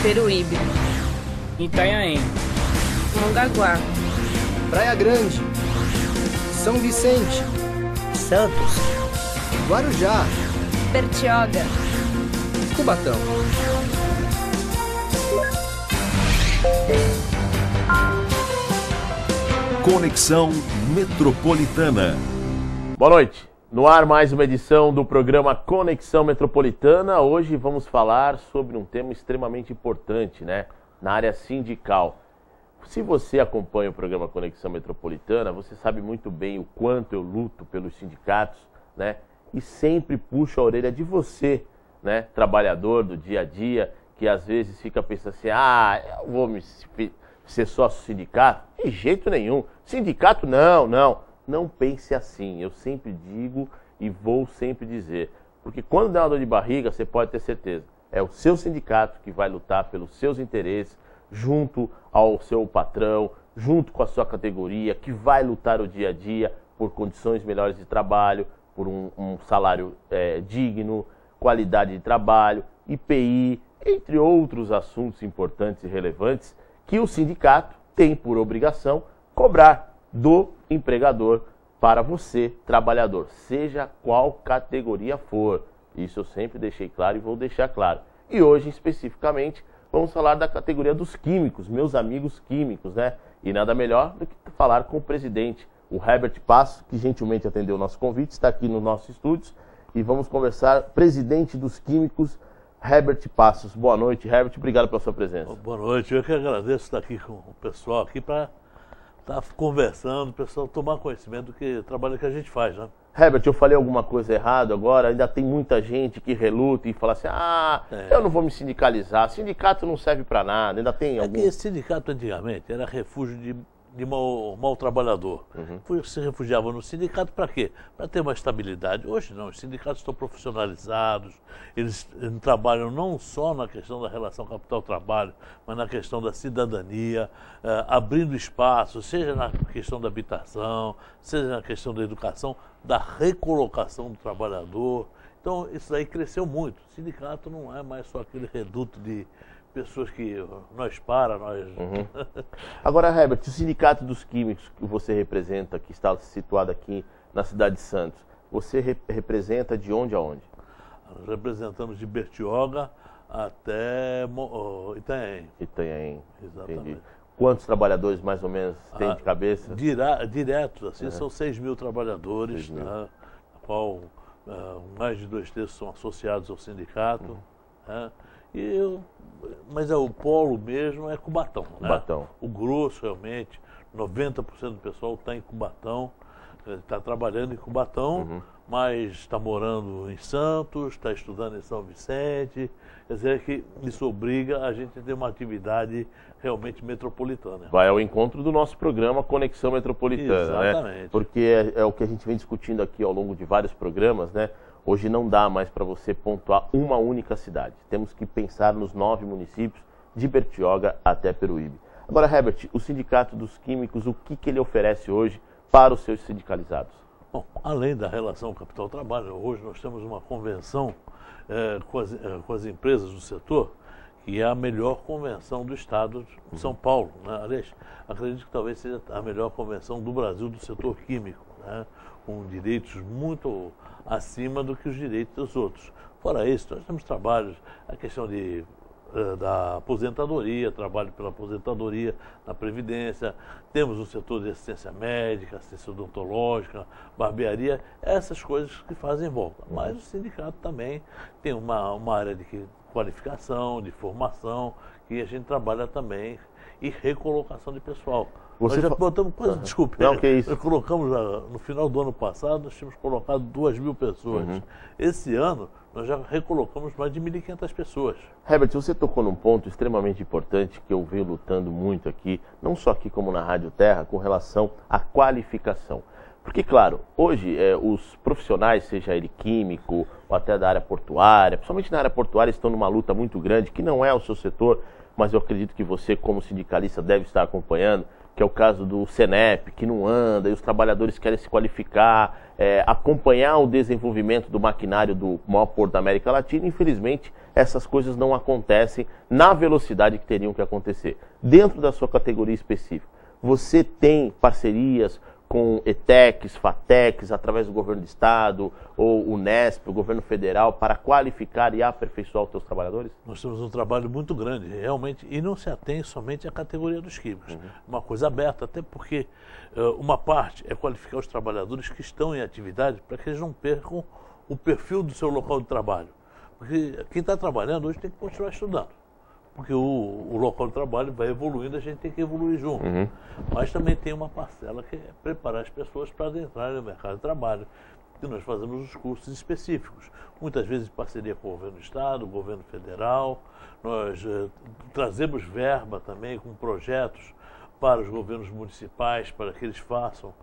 Peruíbe, Itanhaém, Mongaguá, Praia Grande, São Vicente, Santos, Guarujá, Bertioga, Cubatão. Conexão Metropolitana. Boa noite. No ar mais uma edição do programa Conexão Metropolitana. Hoje vamos falar sobre um tema extremamente importante, né? Na área sindical. Se você acompanha o programa Conexão Metropolitana, você sabe muito bem o quanto eu luto pelos sindicatos, né? E sempre puxo a orelha de você, né? Trabalhador do dia a dia, que às vezes fica pensando assim, eu vou ser sócio sindicato? De jeito nenhum. Sindicato, não pense assim. Eu sempre digo e vou sempre dizer. Porque quando der uma dor de barriga, você pode ter certeza. É o seu sindicato que vai lutar pelos seus interesses, junto ao seu patrão, junto com a sua categoria, que vai lutar o dia a dia por condições melhores de trabalho, por um salário digno, qualidade de trabalho, IPI, entre outros assuntos importantes e relevantes que o sindicato tem por obrigação cobrar do empregador para você, trabalhador, seja qual categoria for. Isso eu sempre deixei claro e vou deixar claro. E hoje, especificamente, vamos falar da categoria dos químicos, meus amigos químicos, né? E nada melhor do que falar com o presidente, o Herbert Passos, que gentilmente atendeu o nosso convite, está aqui nos nossos estúdios. E vamos conversar, presidente dos químicos, Herbert Passos. Boa noite, Herbert, obrigado pela sua presença. Boa noite, eu que agradeço estar aqui com o pessoal aqui para estar conversando, o pessoal tomar conhecimento do trabalho que a gente faz, né? Herbert, eu falei alguma coisa errada agora, ainda tem muita gente que reluta e fala assim, eu não vou me sindicalizar, sindicato não serve para nada, ainda tem algum... que sindicato antigamente era refúgio de mau trabalhador. Se refugiava no sindicato para quê? Para ter uma estabilidade. Hoje não, os sindicatos estão profissionalizados, eles trabalham não só na questão da relação capital-trabalho, mas na questão da cidadania, abrindo espaço, seja na questão da habitação, seja na questão da educação, da recolocação do trabalhador. Então isso aí cresceu muito. O sindicato não é mais só aquele reduto de pessoas que nós. Agora, Herbert, o Sindicato dos Químicos que você representa, que está situado aqui na cidade de Santos, você representa de onde a onde? Nós representamos de Bertioga até Itanhaém. Itanhaém, exatamente. Entendi. Quantos trabalhadores, mais ou menos, tem de cabeça? Diretos, assim, são 6 mil trabalhadores, 6 mil. Né, na qual mais de 2/3 são associados ao sindicato. Né, mas o polo mesmo é Cubatão. Cubatão. Né? O grosso, realmente, 90% do pessoal está em Cubatão, está trabalhando em Cubatão, mas está morando em Santos, está estudando em São Vicente. Quer dizer que isso obriga a gente a ter uma atividade realmente metropolitana. Vai ao encontro do nosso programa Conexão Metropolitana. Exatamente. Né? Porque é o que a gente vem discutindo aqui ao longo de vários programas, né? Hoje não dá mais para você pontuar uma única cidade. Temos que pensar nos 9 municípios, de Bertioga até Peruíbe. Agora, Herbert, o Sindicato dos Químicos, o que ele oferece hoje para os seus sindicalizados? Bom, além da relação capital-trabalho, hoje nós temos uma convenção com as empresas do setor, que é a melhor convenção do estado de São Paulo. Né? Aliás, acredito que talvez seja a melhor convenção do Brasil do setor químico, né? Com direitos muito acima do que os direitos dos outros. Fora isso, nós temos trabalhos, a questão da aposentadoria, trabalho pela aposentadoria na Previdência, temos um setor de assistência médica, assistência odontológica, barbearia, essas coisas que fazem volta. Mas o sindicato também tem uma área de qualificação, de formação, que a gente trabalha também, e recolocação de pessoal. Nós já botamos quase, desculpe, não, que isso? Nós colocamos, no final do ano passado, nós tínhamos colocado 2.000 pessoas. Esse ano, nós já recolocamos mais de 1.500 pessoas. Herbert, você tocou num ponto extremamente importante que eu venho lutando muito aqui, não só aqui como na Rádio Terra, com relação à qualificação. Porque, claro, hoje os profissionais, seja ele químico ou até da área portuária, principalmente na área portuária, estão numa luta muito grande, que não é o seu setor, mas eu acredito que você, como sindicalista, deve estar acompanhando, que é o caso do Senep, que não anda, e os trabalhadores querem se qualificar, acompanhar o desenvolvimento do maquinário do maior porto da América Latina. Infelizmente, essas coisas não acontecem na velocidade que teriam que acontecer. Dentro da sua categoria específica, você tem parcerias com ETECs, FATECs, através do governo do estado, ou o Unesp, o governo federal, para qualificar e aperfeiçoar os seus trabalhadores? Nós temos um trabalho muito grande, realmente, e não se atém somente à categoria dos químicos. Uma coisa aberta, até porque uma parte é qualificar os trabalhadores que estão em atividade para que eles não percam o perfil do seu local de trabalho. Porque quem está trabalhando hoje tem que continuar estudando. Porque o local de trabalho vai evoluindo, a gente tem que evoluir junto. Mas também tem uma parcela que é preparar as pessoas para adentrarem no mercado de trabalho. E nós fazemos os cursos específicos, muitas vezes em parceria com o governo do estado, o governo federal. Nós trazemos verba também com projetos para os governos municipais, para que eles façam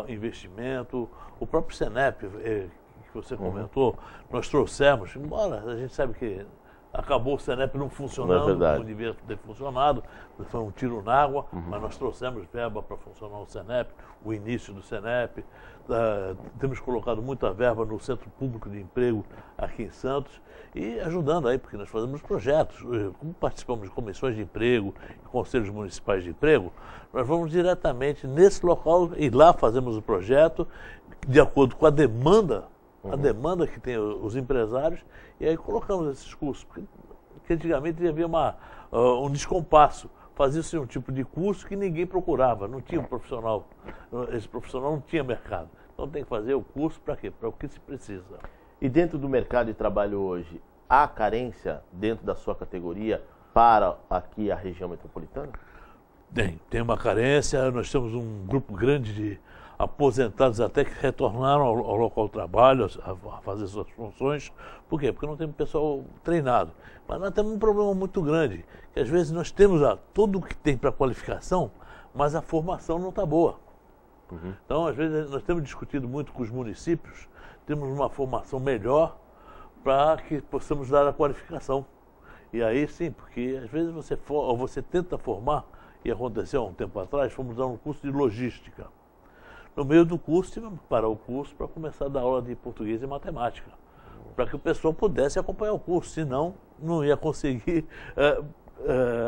investimento. O próprio Senep, que você comentou, nós trouxemos, embora a gente sabe que acabou o Senep não funcionando como devia ter funcionado, foi um tiro na água, mas nós trouxemos verba para funcionar o Senep, o início do Senep. Temos colocado muita verba no Centro Público de Emprego aqui em Santos e ajudando aí, porque nós fazemos projetos, como participamos de comissões de emprego e conselhos municipais de emprego, nós vamos diretamente nesse local e lá fazemos o projeto de acordo com a demanda que tem os empresários, e aí colocamos esses cursos, porque antigamente havia um descompasso, fazia-se um tipo de curso que ninguém procurava, não tinha um profissional, esse profissional não tinha mercado. Então tem que fazer o curso para quê? Para o que se precisa. E dentro do mercado de trabalho hoje, há carência dentro da sua categoria para aqui a região metropolitana? Tem uma carência, nós temos um grupo grande de aposentados até que retornaram ao local de trabalho a fazer suas funções. Por quê? Porque não tem pessoal treinado. Mas nós temos um problema muito grande, que às vezes nós temos tudo o que tem para qualificação, mas a formação não está boa. Então, às vezes, nós temos discutido muito com os municípios, temos uma formação melhor para que possamos dar a qualificação. E aí sim, porque às vezes você tenta formar, e aconteceu há um tempo atrás, fomos dar um curso de logística. No meio do curso, tivemos que parar o curso para começar a dar aula de português e matemática, para que o pessoal pudesse acompanhar o curso, senão não ia conseguir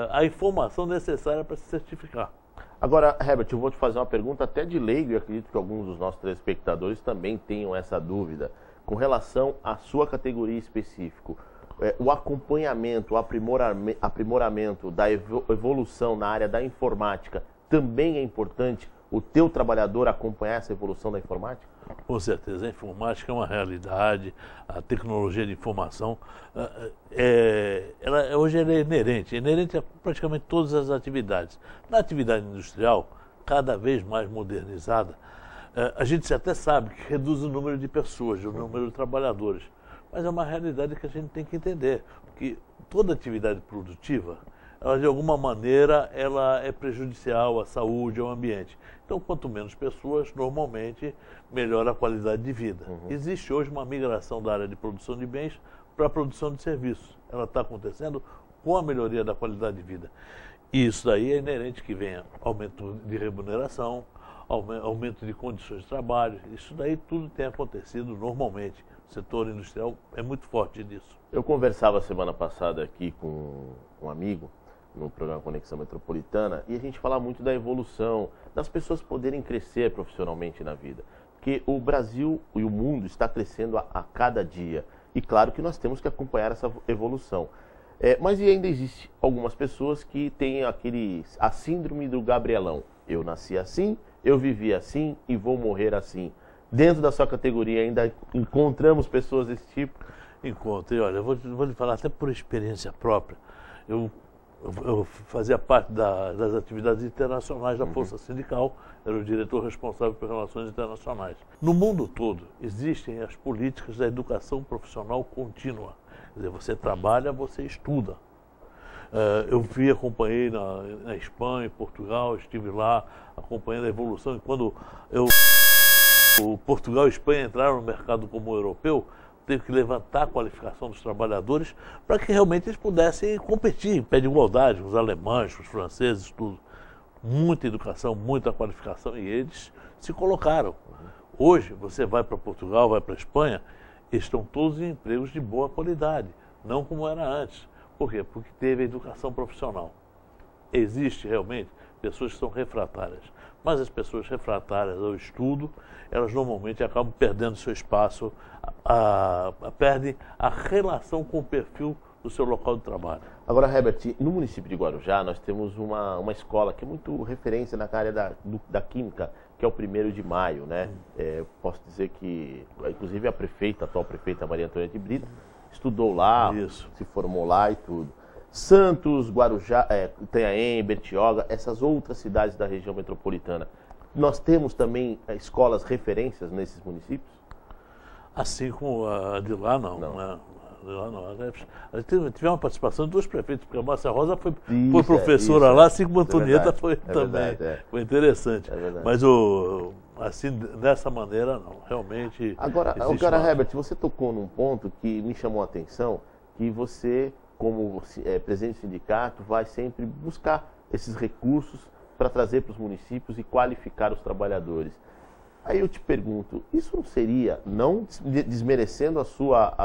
a informação necessária para se certificar. Agora, Herbert, eu vou te fazer uma pergunta até de leigo, e acredito que alguns dos nossos telespectadores também tenham essa dúvida, com relação à sua categoria específica. O acompanhamento, o aprimoramento da evolução na área da informática também é importante? O teu trabalhador acompanhar essa evolução da informática? Com certeza, a informática é uma realidade, a tecnologia de informação, hoje ela é inerente a praticamente todas as atividades. Na atividade industrial, cada vez mais modernizada, a gente até sabe que reduz o número de pessoas, o número de trabalhadores, mas é uma realidade que a gente tem que entender, porque toda atividade produtiva, ela de alguma maneira ela é prejudicial à saúde, ao ambiente. Então, quanto menos pessoas, normalmente, melhor a qualidade de vida. Existe hoje uma migração da área de produção de bens para a produção de serviços. Ela está acontecendo com a melhoria da qualidade de vida. E isso daí é inerente que venha aumento de remuneração, aumento de condições de trabalho. Isso daí tudo tem acontecido normalmente. O setor industrial é muito forte nisso. Eu conversava semana passada aqui com um amigo, no programa Conexão Metropolitana, e a gente fala muito da evolução, das pessoas poderem crescer profissionalmente na vida. Porque o Brasil e o mundo está crescendo a cada dia. E claro que nós temos que acompanhar essa evolução. Mas ainda existe algumas pessoas que têm a síndrome do Gabrielão. Eu nasci assim, eu vivi assim e vou morrer assim. Dentro da sua categoria ainda encontramos pessoas desse tipo? Encontro. E olha, eu vou lhe falar até por experiência própria. Eu fazia parte das atividades internacionais da Força Sindical, era o diretor responsável por relações internacionais. No mundo todo existem as políticas da educação profissional contínua. Quer dizer, você trabalha, você estuda. Eu acompanhei na Espanha, em Portugal, estive lá acompanhando a evolução. E quando o Portugal e a Espanha entraram no mercado comum europeu, teve que levantar a qualificação dos trabalhadores para que realmente eles pudessem competir em pé de igualdade com os alemães, com os franceses, tudo. muita educação, muita qualificação, e eles se colocaram. Hoje, você vai para Portugal, vai para a Espanha, estão todos em empregos de boa qualidade, não como era antes. Por quê? Porque teve a educação profissional. Existe realmente pessoas que são refratárias, mas as pessoas refratárias ao estudo, elas normalmente acabam perdendo seu espaço, perdem a relação com o perfil do seu local de trabalho. Agora, Herbert, no município de Guarujá, nós temos uma escola que é muito referência na área da química, que é o 1º de Maio, né? Posso dizer que, inclusive, a atual prefeita Maria Antônia de Brito, estudou lá, se formou lá e tudo. Santos, Guarujá, Itanhaém, Bertioga, essas outras cidades da região metropolitana. Nós temos também escolas referências nesses municípios? Assim como a de lá, não. Tivemos uma participação de 2 prefeitos, porque a Márcia Rosa foi professora lá, assim como a Antonieta foi também. Foi interessante. Mas assim, dessa maneira, não. Realmente. Agora, Herbert, você tocou num ponto que me chamou a atenção, que você, como presidente do sindicato, vai sempre buscar esses recursos para trazer para os municípios e qualificar os trabalhadores. Aí eu te pergunto, isso não seria, não desmerecendo a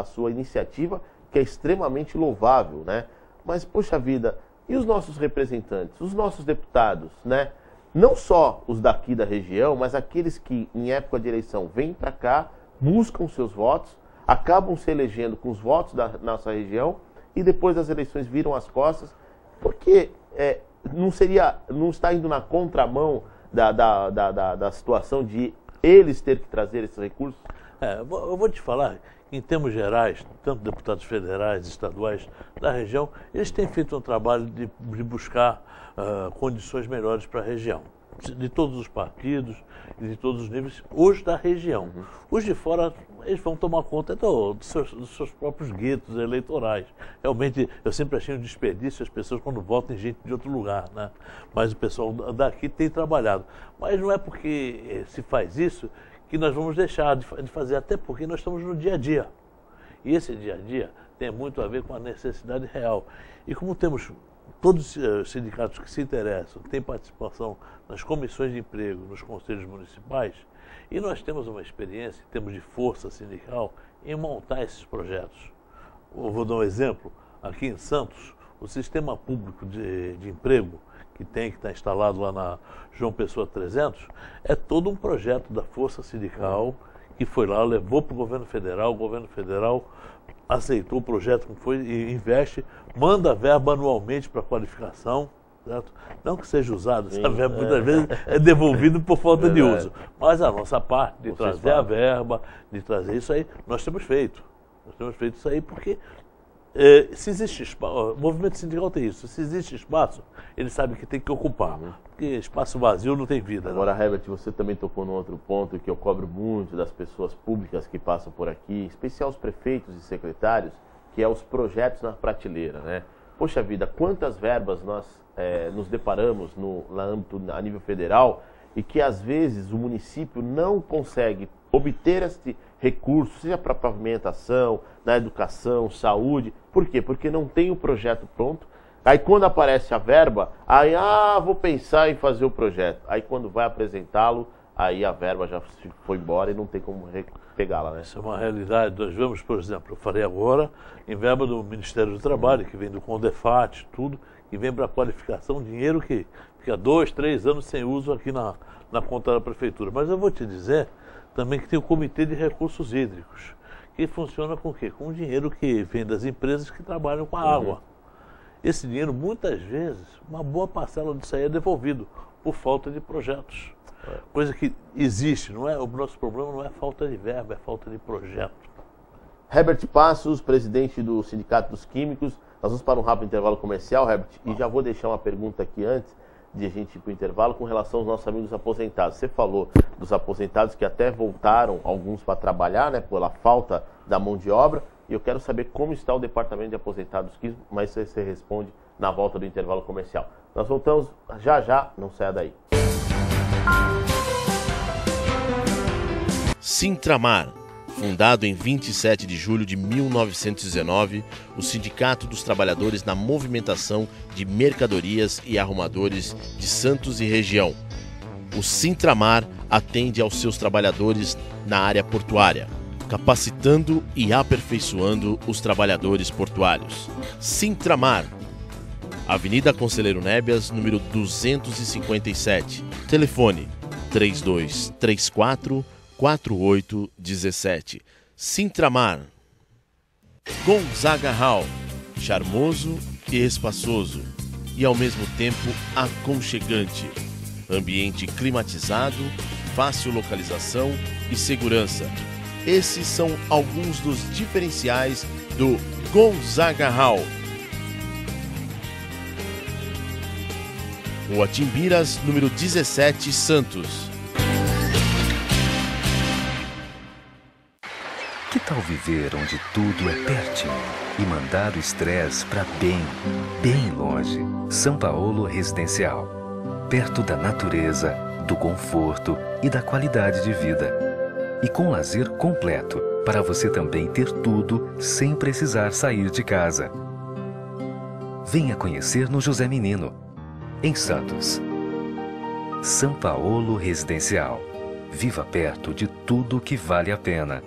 sua iniciativa, que é extremamente louvável, né? Mas, poxa vida, e os nossos representantes, os nossos deputados, né? Não só os daqui da região, mas aqueles que, em época de eleição, vêm para cá, buscam seus votos, acabam se elegendo com os votos da nossa região e depois das eleições viram as costas, porque não está indo na contramão da situação de eles ter que trazer esses recursos? Eu vou te falar, em termos gerais, tanto deputados federais, estaduais, da região, eles têm feito um trabalho de buscar condições melhores para a região, de todos os partidos e de todos os níveis, hoje da região. Os de fora, eles vão tomar conta dos seus próprios guetos eleitorais. Realmente, eu sempre achei um desperdício as pessoas quando votam em gente de outro lugar, né? Mas o pessoal daqui tem trabalhado. Mas não é porque se faz isso que nós vamos deixar de fazer, até porque nós estamos no dia a dia. E esse dia a dia tem muito a ver com a necessidade real. E como temos todos os sindicatos que se interessam, que têm participação nas comissões de emprego, nos conselhos municipais, e nós temos uma experiência, em termos de força sindical, em montar esses projetos. Eu vou dar um exemplo. Aqui em Santos, o sistema público de emprego que está instalado lá na João Pessoa 300, é todo um projeto da força sindical que foi lá, levou para o governo federal aceitou o projeto como foi e investe, manda verba anualmente para qualificação, certo? Não que seja usado, essa verba muitas vezes é devolvido por falta de uso, mas a nossa parte de trazer a verba, de trazer isso aí, nós temos feito. Nós temos feito isso aí porque se existe espaço, o movimento sindical tem isso, se existe espaço, ele sabe que tem que ocupar, porque espaço vazio não tem vida. Agora, Herbert, você também tocou num outro ponto que eu cobro muito das pessoas públicas que passam por aqui, em especial os prefeitos e secretários, que é os projetos na prateleira, né? Poxa vida, quantas verbas nós nos deparamos no âmbito, a nível federal, e que às vezes o município não consegue obter esse recurso, seja para pavimentação, na educação, saúde. Por quê? Porque não tem o projeto pronto. Aí quando aparece a verba, aí vou pensar em fazer o projeto. Aí quando vai apresentá-lo, aí a verba já foi embora e não tem como pegá-la, né? Isso é uma realidade. Nós vemos, por exemplo, eu falei agora, em verba do Ministério do Trabalho, que vem do Condefat, tudo, que vem para a qualificação, dinheiro que fica 2, 3 anos sem uso aqui na conta da Prefeitura. Mas eu vou te dizer também que tem o Comitê de Recursos Hídricos, que funciona com o quê? Com o dinheiro que vem das empresas que trabalham com a água. Esse dinheiro, muitas vezes, uma boa parcela disso aí é devolvido por falta de projetos. Coisa que existe, não é? O nosso problema não é falta de verba, é falta de projeto. Herbert Passos, presidente do Sindicato dos Químicos. Nós vamos para um rápido intervalo comercial, Herbert, e já vou deixar uma pergunta aqui antes de a gente ir para o intervalo com relação aos nossos amigos aposentados. Você falou dos aposentados que até voltaram, alguns para trabalhar, né, pela falta da mão de obra, e eu quero saber como está o Departamento de Aposentados, mas você responde na volta do intervalo comercial. Nós voltamos já, não saia daí. Sintramar, Fundado em 27 de julho de 1919, o Sindicato dos Trabalhadores na Movimentação de Mercadorias e Arrumadores de Santos e região. O Sintramar atende aos seus trabalhadores na área portuária, capacitando e aperfeiçoando os trabalhadores portuários. Sintramar, Avenida Conselheiro Nébias, número 257. Telefone 3234-4817. Sintramar. Gonzaga Hall, charmoso e espaçoso, e ao mesmo tempo aconchegante. Ambiente climatizado, fácil localização e segurança. Esses são alguns dos diferenciais do Gonzaga Hall. Rua Timbiras, número 17, Santos. Que tal viver onde tudo é pertinho e mandar o estresse para bem longe? São Paulo Residencial. Perto da natureza, do conforto e da qualidade de vida. E com lazer completo, para você também ter tudo sem precisar sair de casa. Venha conhecer no José Menino, em Santos. São Paulo Residencial. Viva perto de tudo que vale a pena.